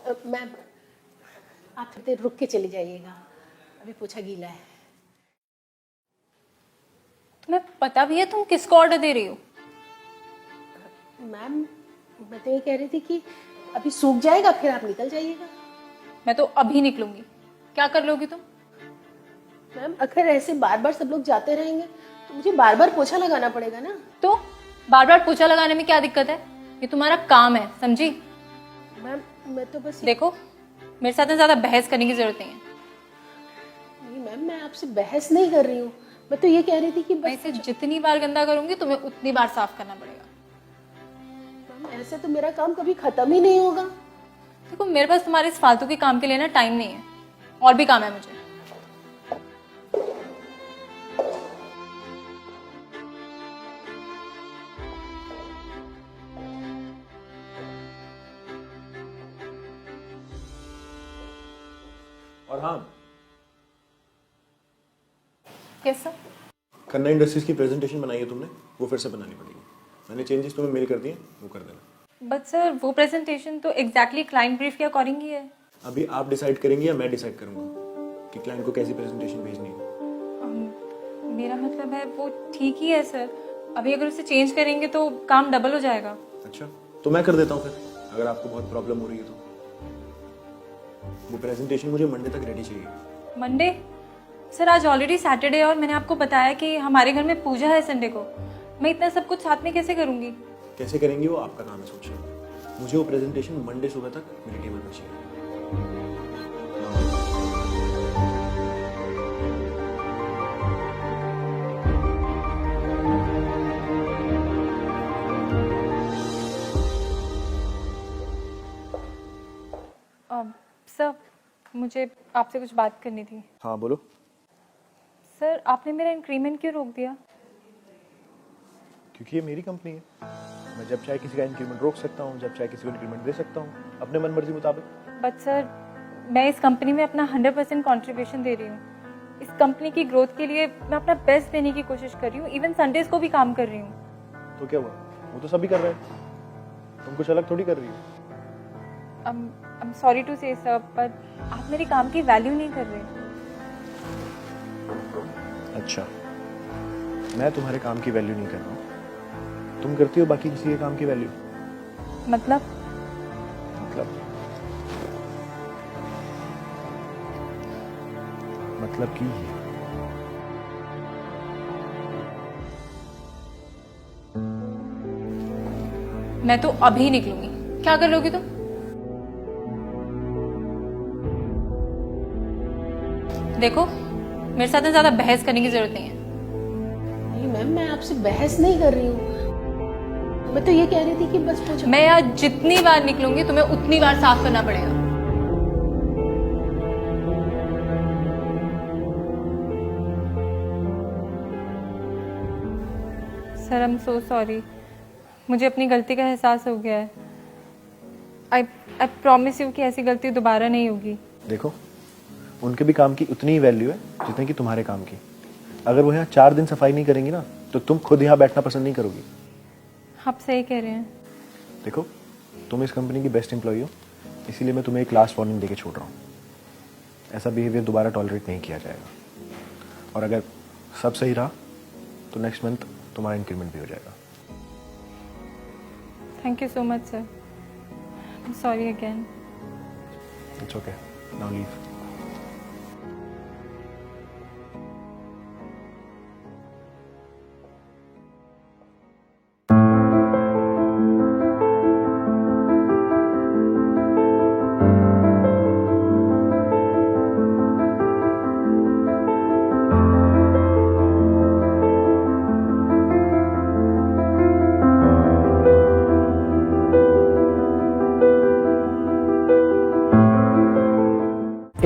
Ma'am आप थोड़ी देर रुक के चली जाइएगा, अभी पोछा गीला है। तुम्हें पता भी है तुम किसको ऑर्डर दे रही हो? मैम मैं तो ये कह रही थी कि अभी सूख जाएगा फिर आप निकल जाइएगा। मैं तो अभी निकलूंगी। क्या कर लोगी तुम? मैम अगर ऐसे बार बार सब लोग जाते रहेंगे तो मुझे बार बार पोछा लगाना पड़ेगा ना। तो बार बार पोछा लगाने में क्या दिक्कत है? ये तुम्हारा काम है, समझी? मैम मैं तो बस देखो, मेरे साथ ना ज्यादा बहस करने की जरूरत नहीं है। नहीं मैम मैं आपसे बहस नहीं कर रही हूँ, मैं तो ये कह रही थी कि मैं इसे जितनी बार गंदा करूंगी तुम्हें उतनी बार साफ करना पड़ेगा। मैम ऐसे तो मेरा काम कभी खत्म ही नहीं होगा। देखो मेरे पास तुम्हारे इस फालतू के काम के लिए ना टाइम नहीं है, और भी काम है मुझे। और हाँ, कैसा? खन्ना इंडस्ट्रीज की प्रेजेंटेशन बनाई है तुमने, वो फिर से बनानी पड़ेगी। मैंने चेंजेस तुम्हें मेल कर दिए, वो कर देना। बट सर वो प्रेजेंटेशन तो एग्जैक्टली क्लाइंट ब्रीफ के अकॉर्डिंग ही है। अभी आप डिसाइड करेंगे या मैं डिसाइड करूंगा कि क्लाइंट को कैसी प्रेजेंटेशन भेजनी है? मेरा मतलब है वो ठीक ही है सर, अभी अगर उसे चेंज करेंगे तो काम डबल हो जाएगा। अच्छा तो मैं कर देता हूँ फिर, अगर आपको बहुत प्रॉब्लम हो रही है तो। वो प्रेजेंटेशन मुझे मंडे तक रेडी चाहिए। मंडे? सर आज ऑलरेडी सैटरडे और मैंने आपको बताया कि हमारे घर में पूजा है संडे को। मैं इतना सब कुछ साथ में कैसे करूंगी? कैसे करेंगी वो आपका काम है सोचना। मुझे वो प्रेजेंटेशन मंडे सुबह तक मेरे टेबल पर चाहिए। सर मुझे आपसे कुछ बात करनी थी। हाँ बोलो। सर आपने मेरा इंक्रीमेंट क्यों रोक दिया? क्योंकि ये मेरी कंपनी है, मैं जब चाहे किसी का इंक्रीमेंट रोक सकता हूँ, जब चाहे किसी को इंक्रीमेंट दे सकता हूँ अपने मन मर्जी मुताबिक। बट सर मैं इस कंपनी में अपना 100% कंट्रीब्यूशन दे रही हूँ। इस कंपनी की ग्रोथ के लिए मैं अपना बेस्ट देने की कोशिश कर रही हूँ, इवन संडेज को भी काम कर रही हूँ। तो क्या हुआ, वो तो सभी कर रहे हैं, तुम कुछ अलग थोड़ी कर रही हो। I'm sorry to say sir, पर आप मेरे काम की वैल्यू नहीं कर रहे। अच्छा, मैं तुम्हारे काम की वैल्यू नहीं कर रहा हूँ, तुम करती हो बाकी किसी के काम की वैल्यू। मतलब कि मैं तो अभी निकलूंगी। क्या कर लोगी तुम? देखो मेरे साथ ना ज्यादा बहस करने की जरूरत नहीं है। नहीं मैम मैं आपसे बहस नहीं कर रही हूँ, मैं तो ये कह रही थी कि बस पोछा। मैं आज जितनी बार निकलूंगी तुम्हें उतनी बार साफ करना पड़ेगा। Sir I am so sorry, मुझे अपनी गलती का एहसास हो गया है। आई प्रॉमिस यू कि ऐसी गलती दोबारा नहीं होगी। देखो उनके भी काम की उतनी ही वैल्यू है जितनी कि तुम्हारे काम की। अगर वो यहाँ 4 दिन सफाई नहीं करेंगी ना तो तुम खुद यहाँ बैठना पसंद नहीं करोगी। आप सही कह रहे हैं। देखो तुम इस कंपनी की बेस्ट एम्प्लॉई हो, इसीलिए मैं तुम्हें एक लास्ट वार्निंग देके छोड़ रहा हूँ। ऐसा बिहेवियर दोबारा टॉलरेट नहीं किया जाएगा, और अगर सब सही रहा तो नेक्स्ट मंथ तुम्हारा इंक्रीमेंट भी हो जाएगा। Thank you so much sir, I am sorry again. It's okay, now leave.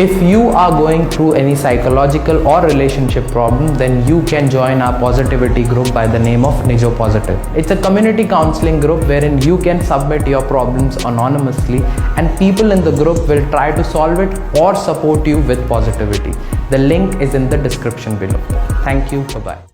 If you are going through any psychological or relationship problem, then you can join our positivity group by the name of Nijo Positive. It's a community counseling group wherein you can submit your problems anonymously and people in the group will try to solve it or support you with positivity. The link is in the description below. Thank you. Bye-bye.